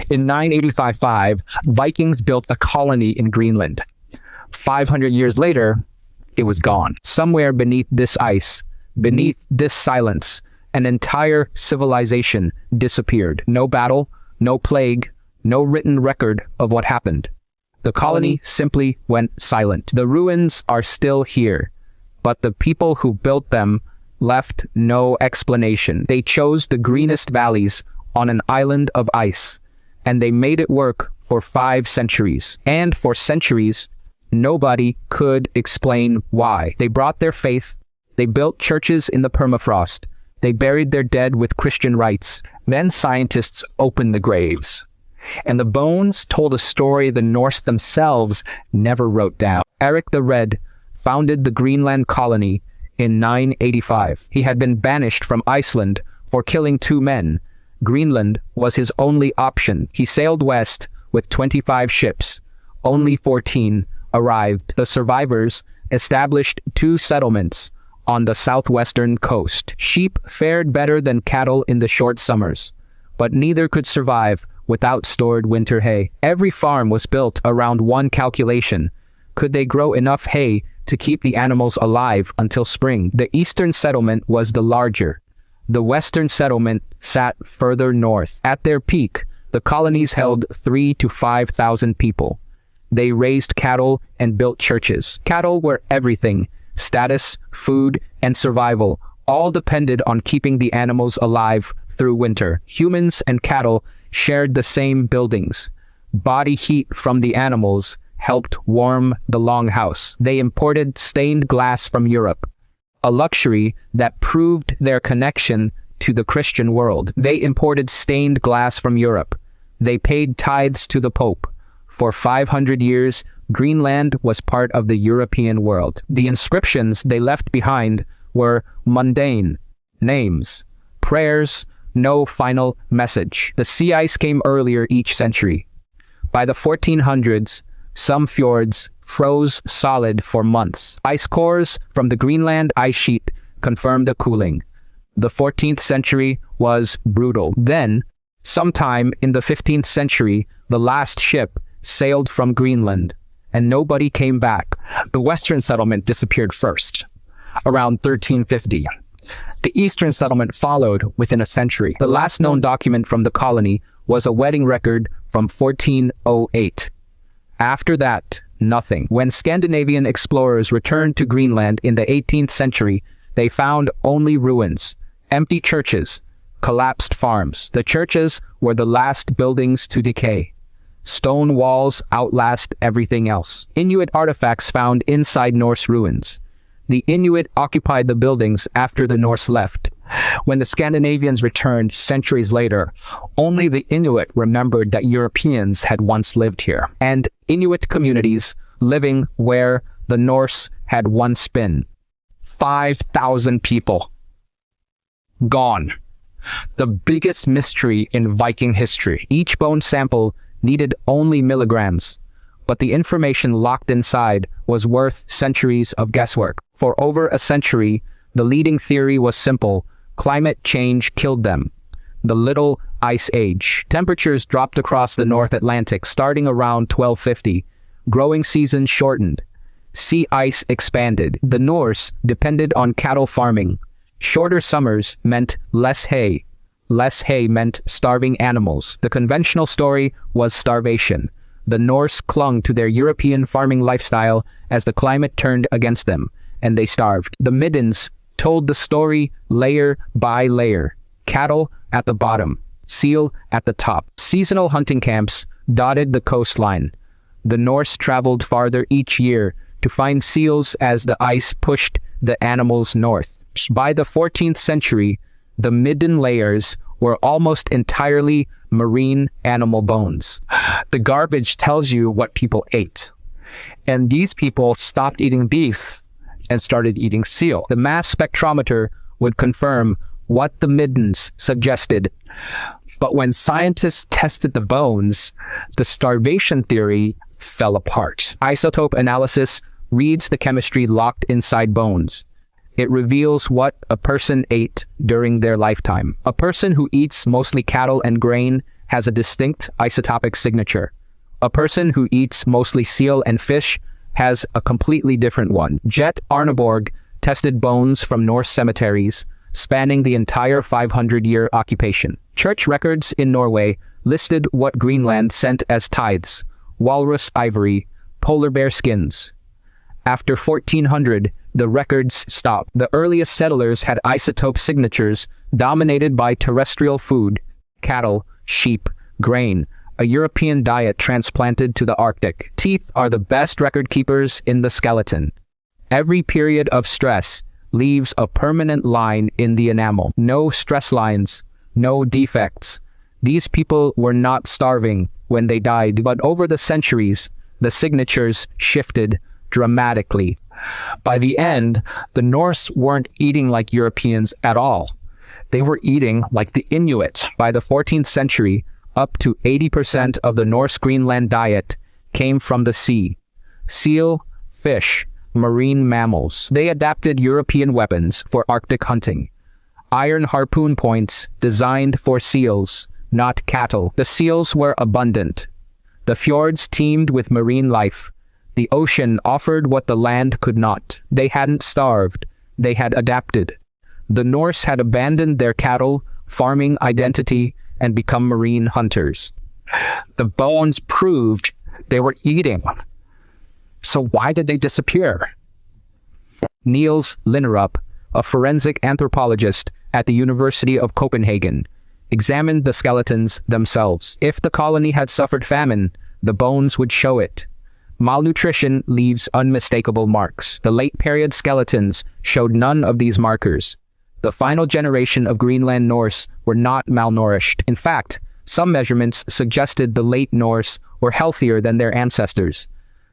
In 985, Vikings built a colony in Greenland. 500 years later, it was gone. Somewhere beneath this ice, beneath this silence, an entire civilization disappeared. No battle, no plague, no written record of what happened. The colony simply went silent. The ruins are still here, but the people who built them left no explanation. They chose the greenest valleys on an island of ice, and they made it work for 5 centuries. And for centuries, nobody could explain why. They brought their faith, they built churches in the permafrost, they buried their dead with Christian rites. Then scientists opened the graves, and the bones told a story the Norse themselves never wrote down. Eric the Red founded the Greenland colony in 985. He had been banished from Iceland for killing 2 men. Greenland was his only option. He sailed west with 25 ships. Only 14 arrived. The survivors established 2 settlements on the southwestern coast. Sheep fared better than cattle in the short summers, but neither could survive without stored winter hay. Every farm was built around one calculation: could they grow enough hay to keep the animals alive until spring? The eastern settlement was the larger. The western settlement sat further north. At their peak, the colonies held 3,000 to 5,000 people. They raised cattle and built churches. Cattle were everything. Status, food, and survival all depended on keeping the animals alive through winter. Humans and cattle shared the same buildings. Body heat from the animals helped warm the longhouse. They imported stained glass from Europe, a luxury that proved their connection to the Christian world. They imported stained glass from Europe. They paid tithes to the Pope. For 500 years, Greenland was part of the European world. The inscriptions they left behind were mundane: names, prayers, no final message. The sea ice came earlier each century. By the 1400s, some fjords froze solid for months. Ice cores from the Greenland ice sheet confirmed the cooling. The 14th century was brutal. Then, sometime in the 15th century, the last ship sailed from Greenland, and nobody came back. The western settlement disappeared first, around 1350. The eastern settlement followed within a century. The last known document from the colony was a wedding record from 1408. After that, nothing. When Scandinavian explorers returned to Greenland in the 18th century, they found only ruins, empty churches, collapsed farms. The churches were the last buildings to decay. Stone walls outlast everything else. Inuit artifacts found inside Norse ruins. The Inuit occupied the buildings after the Norse left. When the Scandinavians returned centuries later, only the Inuit remembered that Europeans had once lived here. And Inuit communities living where the Norse had once been. 5,000 people. Gone. The biggest mystery in Viking history. Each bone sample needed only milligrams, but the information locked inside was worth centuries of guesswork. For over a century, the leading theory was simple: climate change killed them. The Little Ice Age. Temperatures dropped across the North Atlantic starting around 1250. Growing seasons shortened. Sea ice expanded. The Norse depended on cattle farming. Shorter summers meant less hay. Less hay meant starving animals. The conventional story was starvation. The Norse clung to their European farming lifestyle as the climate turned against them, and they starved. The Middens told the story layer by layer. Cattle at the bottom, seal at the top. Seasonal hunting camps dotted the coastline. The Norse traveled farther each year to find seals as the ice pushed the animals north. By the 14th century, the Midden layers were almost entirely marine animal bones. The garbage tells you what people ate. And these people stopped eating beef and started eating seal. The mass spectrometer would confirm what the Middens suggested. But when scientists tested the bones, the starvation theory fell apart. Isotope analysis reads the chemistry locked inside bones. It reveals what a person ate during their lifetime. A person who eats mostly cattle and grain has a distinct isotopic signature. A person who eats mostly seal and fish has a completely different one. Jet Arneborg tested bones from Norse cemeteries, spanning the entire 500-year occupation. Church records in Norway listed what Greenland sent as tithes: walrus ivory, polar bear skins. After 1400, the records stopped. The earliest settlers had isotope signatures dominated by terrestrial food, cattle, sheep, grain, a European diet transplanted to the Arctic. Teeth are the best record keepers in the skeleton. Every period of stress leaves a permanent line in the enamel. No stress lines, no defects. These people were not starving when they died, but over the centuries, the signatures shifted dramatically. By the end, the Norse weren't eating like Europeans at all. They were eating like the Inuit. By the 14th century, up to 80% of the Norse Greenland diet came from the sea. Seal, fish, marine mammals. They adapted European weapons for Arctic hunting. Iron harpoon points designed for seals, not cattle. The seals were abundant. The fjords teemed with marine life. The ocean offered what the land could not. They hadn't starved. They had adapted. The Norse had abandoned their cattle, farming identity, and become marine hunters. The bones proved they were eating. So why did they disappear? Niels Linderup, a forensic anthropologist at the University of Copenhagen, examined the skeletons themselves. If the colony had suffered famine, the bones would show it. Malnutrition leaves unmistakable marks. The late-period skeletons showed none of these markers. The final generation of Greenland Norse were not malnourished. In fact, some measurements suggested the late Norse were healthier than their ancestors.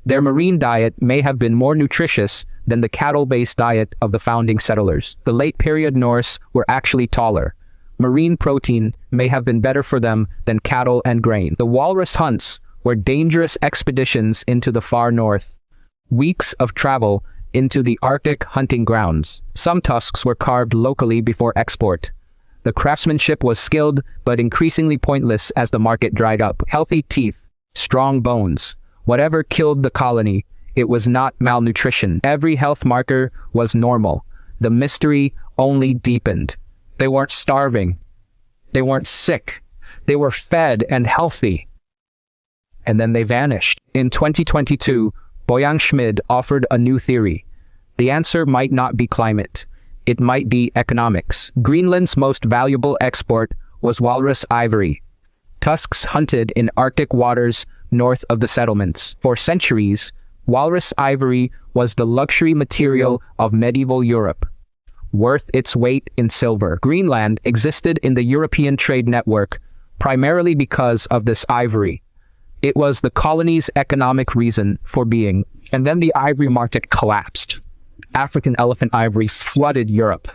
Their marine diet may have been more nutritious than the cattle-based diet of the founding settlers. The late-period Norse were actually taller. Marine protein may have been better for them than cattle and grain. The walrus hunts were dangerous expeditions into the far north. Weeks of travel into the Arctic hunting grounds. Some tusks were carved locally before export. The craftsmanship was skilled but increasingly pointless as the market dried up. Healthy teeth, strong bones. Whatever killed the colony, it was not malnutrition. Every health marker was normal. The mystery only deepened. They weren't starving. They weren't sick. They were fed and healthy. And then they vanished. In 2022, Boyan Schmid offered a new theory. The answer might not be climate. It might be economics. Greenland's most valuable export was walrus ivory. Tusks hunted in Arctic waters north of the settlements. For centuries, walrus ivory was the luxury material of medieval Europe, worth its weight in silver. Greenland existed in the European trade network primarily because of this ivory. It was the colony's economic reason for being. And then the ivory market collapsed. African elephant ivory flooded Europe,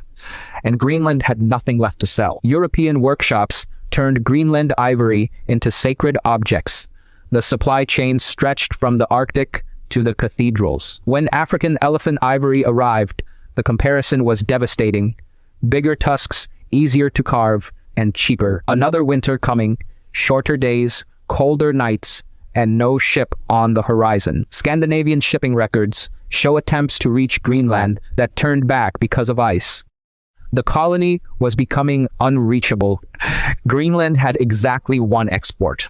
and Greenland had nothing left to sell. European workshops turned Greenland ivory into sacred objects. The supply chain stretched from the Arctic to the cathedrals. When African elephant ivory arrived, the comparison was devastating. Bigger tusks, easier to carve, and cheaper. Another winter coming, shorter days, colder nights, and no ship on the horizon. Scandinavian shipping records show attempts to reach Greenland that turned back because of ice. The colony was becoming unreachable. Greenland had exactly one export,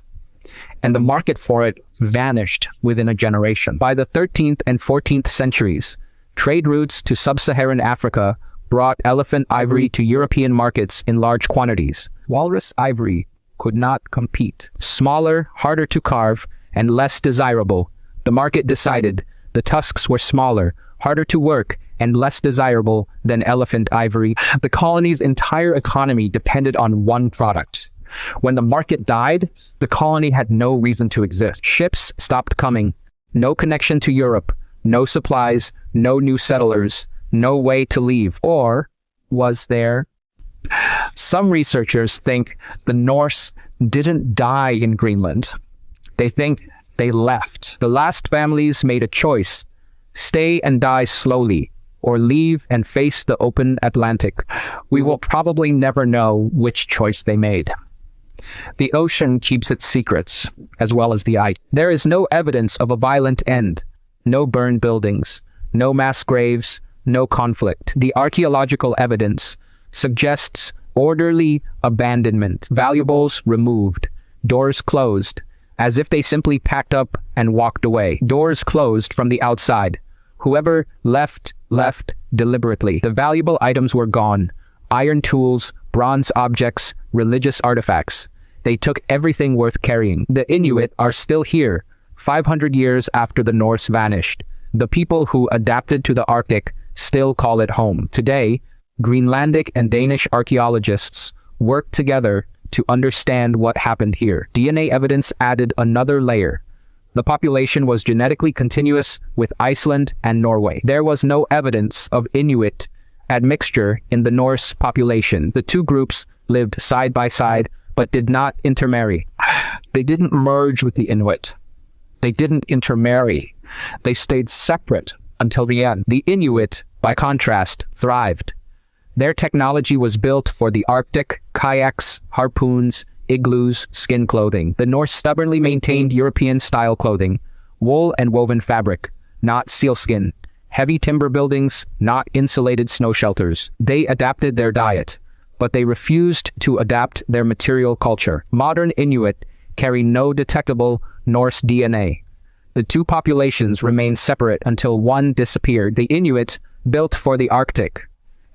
and the market for it vanished within a generation. By the 13th and 14th centuries, trade routes to sub-Saharan Africa brought elephant ivory to European markets in large quantities. Walrus ivory could not compete. Smaller, harder to carve, and less desirable, the market decided the tusks were smaller, harder to work, and less desirable than elephant ivory. The colony's entire economy depended on one product. When the market died, the colony had no reason to exist. Ships stopped coming. No connection to Europe, no supplies, no new settlers, no way to leave. Or was there? Some researchers think the Norse didn't die in Greenland. They think they left. The last families made a choice: stay and die slowly, or leave and face the open Atlantic. We will probably never know which choice they made. The ocean keeps its secrets, as well as the ice. There is no evidence of a violent end, no burned buildings, no mass graves, no conflict. The archaeological evidence suggests orderly abandonment, valuables removed, doors closed, as if they simply packed up and walked away. Doors closed from the outside. Whoever left deliberately. The valuable items were gone. Iron tools, bronze objects, religious artifacts. They took everything worth carrying. The Inuit are still here, 500 years after the Norse vanished. The people who adapted to the Arctic still call it home. Today, Greenlandic and Danish archaeologists work together to understand what happened here. DNA evidence added another layer. The population was genetically continuous with Iceland and Norway. There was no evidence of Inuit admixture in the Norse population. The two groups lived side by side, but did not intermarry. They didn't merge with the Inuit. They didn't intermarry. They stayed separate until the end. The Inuit, by contrast, thrived. Their technology was built for the Arctic: kayaks, harpoons, igloos, skin clothing. The Norse stubbornly maintained European-style clothing, wool and woven fabric, not sealskin, heavy timber buildings, not insulated snow shelters. They adapted their diet, but they refused to adapt their material culture. Modern Inuit carry no detectable Norse DNA. The two populations remained separate until one disappeared. The Inuit built for the Arctic.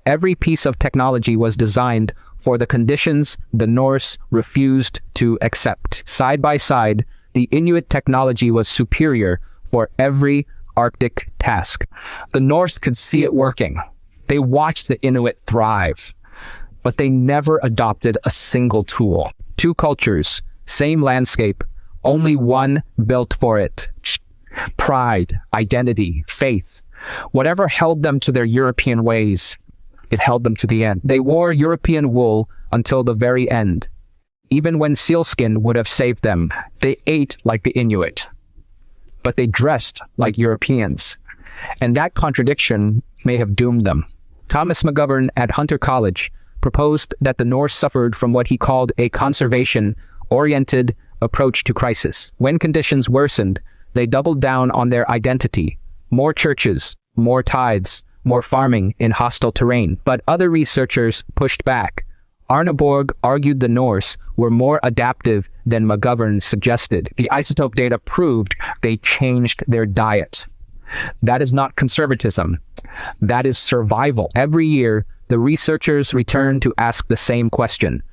Every piece of technology was designed for the conditions the Norse refused to accept. Side by side, the Inuit technology was superior for every Arctic task. The Norse could see it working. They watched the Inuit thrive, but they never adopted a single tool. Two cultures, same landscape, only one built for it. Pride, identity, faith. Whatever held them to their European ways, it held them to the end. They wore European wool until the very end. Even when sealskin would have saved them, they ate like the Inuit, but they dressed like Europeans. And that contradiction may have doomed them. Thomas McGovern at Hunter College proposed that the Norse suffered from what he called a conservation-oriented approach to crisis. When conditions worsened, they doubled down on their identity. More churches, more tithes, more farming in hostile terrain. But other researchers pushed back. Arne Borg argued the Norse were more adaptive than McGovern suggested. The isotope data proved they changed their diet. That is not conservatism. That is survival. Every year, the researchers return to ask the same question.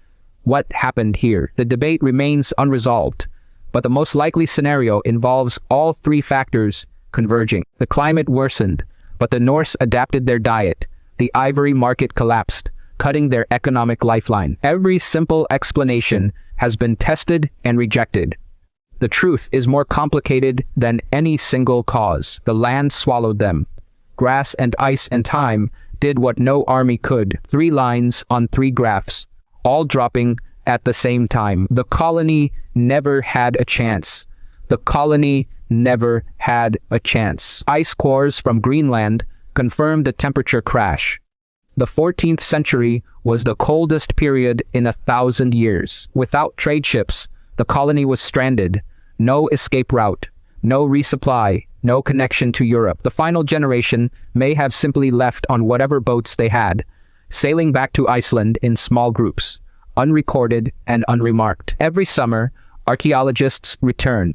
What happened here? The debate remains unresolved, but the most likely scenario involves all three factors converging. The climate worsened, but the Norse adapted their diet. The ivory market collapsed, cutting their economic lifeline. Every simple explanation has been tested and rejected. The truth is more complicated than any single cause. The land swallowed them. Grass and ice and time did what no army could. 3 lines on 3 graphs, all dropping at the same time. The colony never had a chance. The colony never had a chance. Ice cores from Greenland confirmed the temperature crash. The 14th century was the coldest period in 1,000 years. Without trade ships, the colony was stranded. No escape route, no resupply, no connection to Europe. The final generation may have simply left on whatever boats they had, sailing back to Iceland in small groups, unrecorded and unremarked. Every summer, archaeologists return.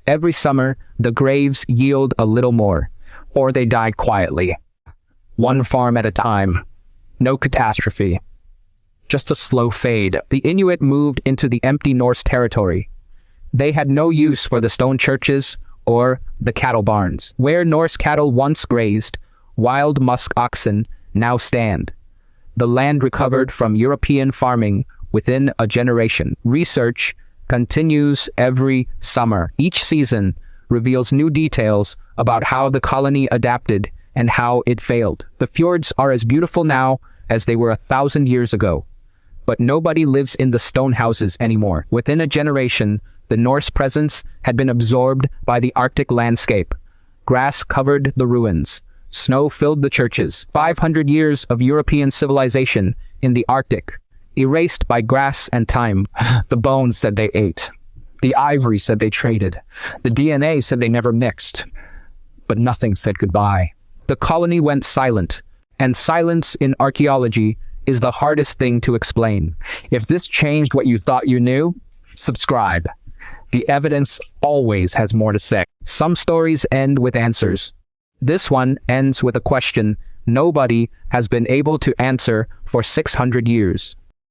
Every summer, the graves yield a little more, or they die quietly. One farm at a time. No catastrophe. Just a slow fade. The Inuit moved into the empty Norse territory. They had no use for the stone churches or the cattle barns. Where Norse cattle once grazed, wild musk oxen now stand. The land recovered from European farming within a generation. Research continues every summer. Each season reveals new details about how the colony adapted and how it failed. The fjords are as beautiful now as they were 1,000 years ago. But nobody lives in the stone houses anymore. Within a generation, the Norse presence had been absorbed by the Arctic landscape. Grass covered the ruins. Snow filled the churches. 500 years of European civilization in the Arctic. erased by grass and time. The bones said they ate. The ivory said they traded. The DNA said they never mixed. But nothing said goodbye. The colony went silent, and silence in archaeology is the hardest thing to explain. If this changed what you thought you knew, subscribe. The evidence always has more to say. Some stories end with answers. This one ends with a question nobody has been able to answer for 600 years.